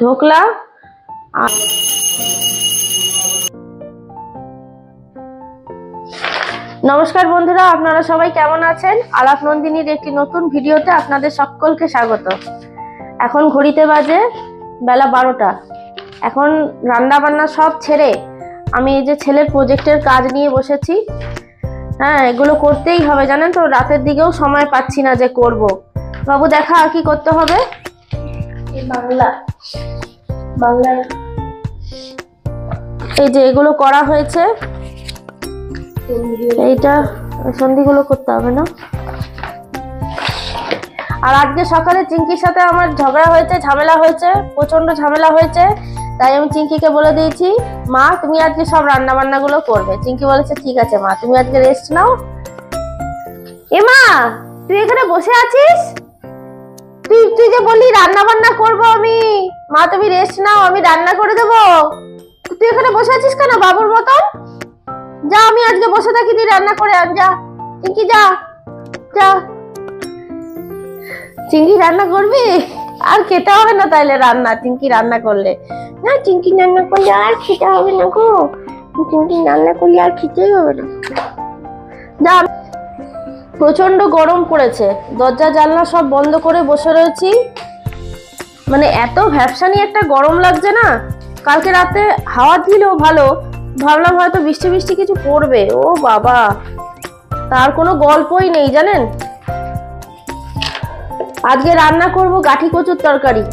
ধোকলা আর নমস্কার বন্ধুরা, আপনারা সবাই কেমন আছেন? আলাপ নন্দিনীর একটি নতুন ভিডিওতে আপনাদের সকলকে স্বাগত। এখন ঘড়িতে বাজে বেলা 12টা। এখন রান্না বান্না সব ছেড়ে আমি এই যে ছেলের প্রজেক্টের কাজ নিয়ে বসেছি। হ্যাঁ, এগুলো করতেই হবে জানেন তো, রাতের দিকেও সময় পাচ্ছি না যে করব। বাবু দেখা আর কি করতে হবে। বাংলার এই যে এগুলো করা হয়েছে, এইটা সন্ধিগুলো করতে হবে না। আর আজকে সকালে চিঙ্কির সাথে আমার ঝগড়া হয়েছে, ঝামেলা হয়েছে, প্রচন্ড ঝামেলা হয়েছে। তাই আমি চিঙ্কিকে বলে দিয়েছি, মা তুমি আজকে সব রান্না বান্না গুলো করবে। চিঙ্কি বলেছে ঠিক আছে মা, তুমি আজকে রেস্ট নাও। এ মা, তুই এখানে বসে আছিস? তুই যে বললি রান্না বান্না করবো আমি, মা তুমি রেস্ট নাও, আমি রান্না করে দেবো। তুই এখানে বসে আছিস কেন বাবুর মতন? যা, আমি আজকে বসে থাকি, তুই রান্না করে আন। যা চিঙ্কি, যা যা। চিঙ্কি রান্না করবি? আর খেতে হবে না তাইলে রান্না, চিঙ্কি রান্না করলে। না, চিঙ্কি রান্না করলে আর খেতে হবে না গো, চিঙ্কি রান্না করলে আর খেতেই হবে না। যা। প্রচন্ড গরম পড়েছে, দরজা জানলা সব বন্ধ করে বসে রয়েছি। মানে এত ভ্যাপসানি একটা গরম লাগছে না। কালকে রাতে হাওয়া দিলেও ভালো, ভাবলাম হয়তো বৃষ্টি বৃষ্টি কিছু পড়বে। ও বাবা, তার কোনো গল্পই নেই জানেন। আজকে রান্না করব গাঠি কচুর তরকারি।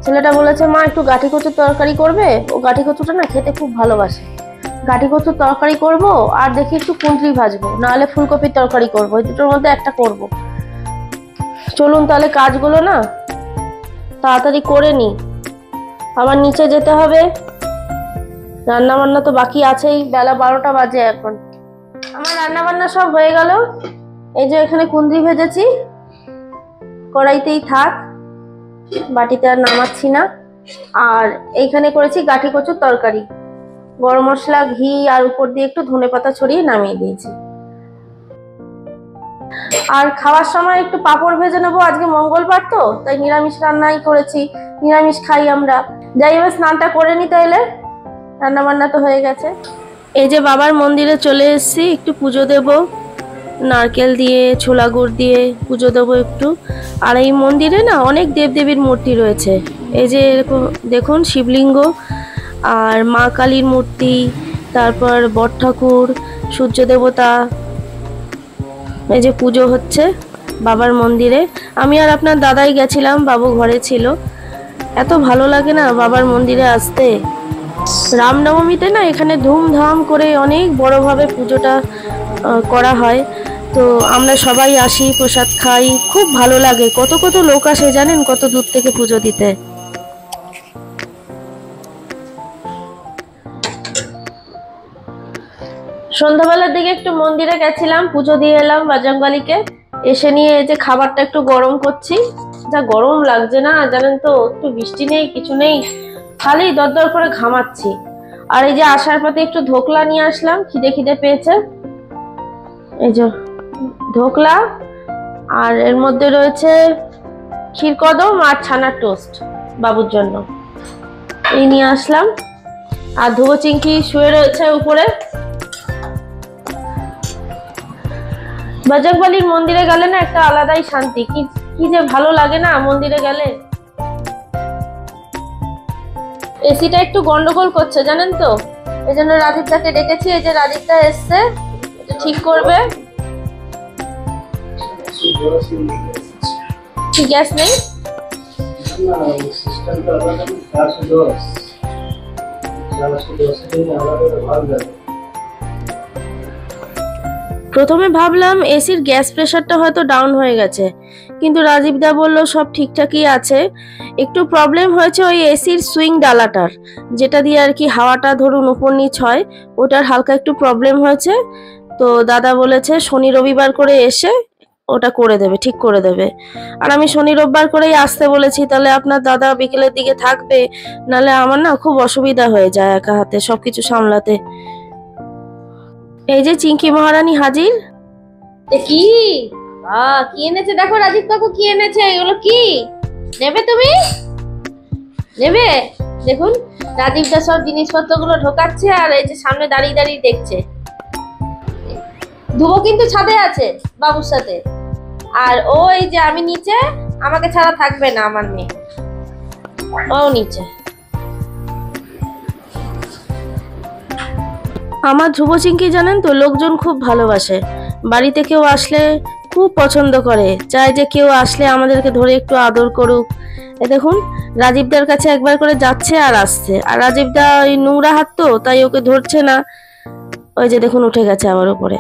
ছেলেটা বলেছে মা একটু গাঠি কচুর তরকারি করবে। ও গাঠি কচুটা না খেতে খুব ভালোবাসে। গাঠি কচুর তরকারি করব, আর দেখি একটু কুঁদরি ভাজবো, নাহলে ফুলকপির তরকারি করবো। এই দুটোর মধ্যে একটা করব। চলুন তাহলে কাজগুলো না তাড়াতাড়ি করে নি, আবার নিচে যেতে হবে। রান্না বান্না তো বাকি আছেই, বেলা 12টা বাজে এখন। আমার রান্না বান্না সব হয়ে গেল। এই যে এখানে কুঁদরি ভেজেছি, কড়াইতেই থাক, বাটিতে আর নামাচ্ছি না। আর এইখানে করেছি গাঠি কচুর তরকারি, গরম মশলা, ঘি আর উপর দিয়ে একটু ধনেপাতা ছড়িয়ে নামিয়ে দিয়েছি। আর খাওয়ার সময় একটু পাঁপড় ভেজে নেবো, আজকে মঙ্গলবার তো, তাই নিরামিষ রান্নাই করেছি, নিরামিষ খাই আমরা। যাই এবার স্নানটা করে নি, তাইলে রান্না বান্না তো হয়ে গেছে। এই যে বাবার মন্দিরে চলে এসেছি, একটু পুজো দেব, নারকেল দিয়ে ছোলা গুড় দিয়ে পুজো দেবো একটু। আর এই মন্দিরে না অনেক দেবদেবীর মূর্তি রয়েছে। এই যে এরকম দেখুন, শিবলিঙ্গ আর মা কালীর মূর্তি, তারপর বট ঠাকুর, সূর্য দেবতা। এই যে পুজো হচ্ছে বাবার মন্দিরে। আমি আর আপনার দাদাই গেছিলাম, বাবু ঘরে ছিল। এত ভালো লাগে না বাবার মন্দিরে আসতে। রামনবমীতে না এখানে ধুমধাম করে অনেক বড়ভাবে পুজোটা করা হয়। তো আমরা সবাই আসি, প্রসাদ খাই, খুব ভালো লাগে। কত কত লোক আসে জানেন, কত দূর থেকে পুজো দিতে। সন্ধ্যাবেলার দিকে একটু মন্দিরে গেছিলাম, পুজো দিয়ে এলাম বাজরংবলীকে। এসে নিয়ে এই যে খাবারটা একটু গরম করছি। যা গরম লাগছে না জানেন তো, একটু বৃষ্টি নেই, কিছু নেই, খালি দরদর করে ঘামাচ্ছি। আর এই যে আসার পথে একটু ধোকলা নিয়ে আসলাম, খিদে খিদে পেয়েছে। এই যে ধোকলা, আর এর মধ্যে রয়েছে ক্ষীরকদম আর ছানার টোস্ট বাবুর জন্য, এই নিয়ে আসলাম। আর ধুবো চিংকি শুয়ে রয়েছে উপরে। বজরংবলীর মন্দিরে গেলে না একটা আলাদাই শান্তি, কি যে ভালো লাগে না মন্দিরে গেলে। এসিটা একটু গন্ডগোল করছে জানেন তো, এই জন্য রাজীবদাকে ডেকেছি। এই যে রাজীবদা এসছে, ঠিক করবে। গ্যাস নেই? প্রথমে ভাবলাম এসির গ্যাস প্রেশারটা হয়তো ডাউন হয়ে গেছে, কিন্তু রাজীবদা বলল সব ঠিকঠাকই আছে। একটু প্রবলেম হয়েছে ওই এসির সুইং ডালাটার, যেটা দিয়ে আর কি হাওয়াটা ধরুন উপর নিচ হয়, ওটার হালকা একটু প্রবলেম হয়েছে। তো দাদা বলেছে শনি রবিবার করে এসে ওটা করে দেবে, ঠিক করে দেবে। আর আমি শনি রবিবার করেই আসতে বলেছি, তাহলে আপনার দাদা বিকেলের দিকে থাকবে, নাহলে আমার না খুব অসুবিধা হয়ে যায় একা হাতে সবকিছু সামলাতে। এই যে চিঙ্কি মহারানী হাজির। কি কি এনেছে দেখো রাজীব কাকু, কি এনেছে এগুলো? কি নেবে তুমি? নেবে? দেখুন রাজীবদা সব জিনিসপত্রগুলো ঢোকাচ্ছে আর এই যে সামনে দাঁড়িয়ে দাঁড়িয়ে দেখছে। ধুবো কিন্তু ছাদে আছে বাবুর সাথে, আর ওই যে আমি নিচে, আমাকে ছাড়া থাকবে না আমার মেয়ে, ও নিচে। আমার ধ্রুবচিংকি জানেন তো লোকজন খুব ভালোবাসে, বাড়িতে কেউ আসলে খুব পছন্দ করে, চায় যে কেউ আসলে আমাদেরকে ধরে একটু আদর করুক। এ দেখুন রাজীবদার কাছে একবার করে যাচ্ছে আর আসছে, আর রাজীবদা ওই নোংরা হাত তো তাই ওকে ধরছে না। ওই যে দেখুন উঠে গেছে আবার উপরে।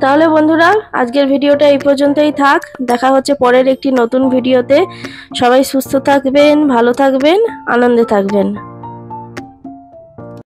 তাহলে বন্ধুরা আজকের ভিডিওটা এই পর্যন্তই থাক, দেখা হচ্ছে পরের একটি নতুন ভিডিওতে। সবাই সুস্থ থাকবেন, ভালো থাকবেন, আনন্দে থাকবেন।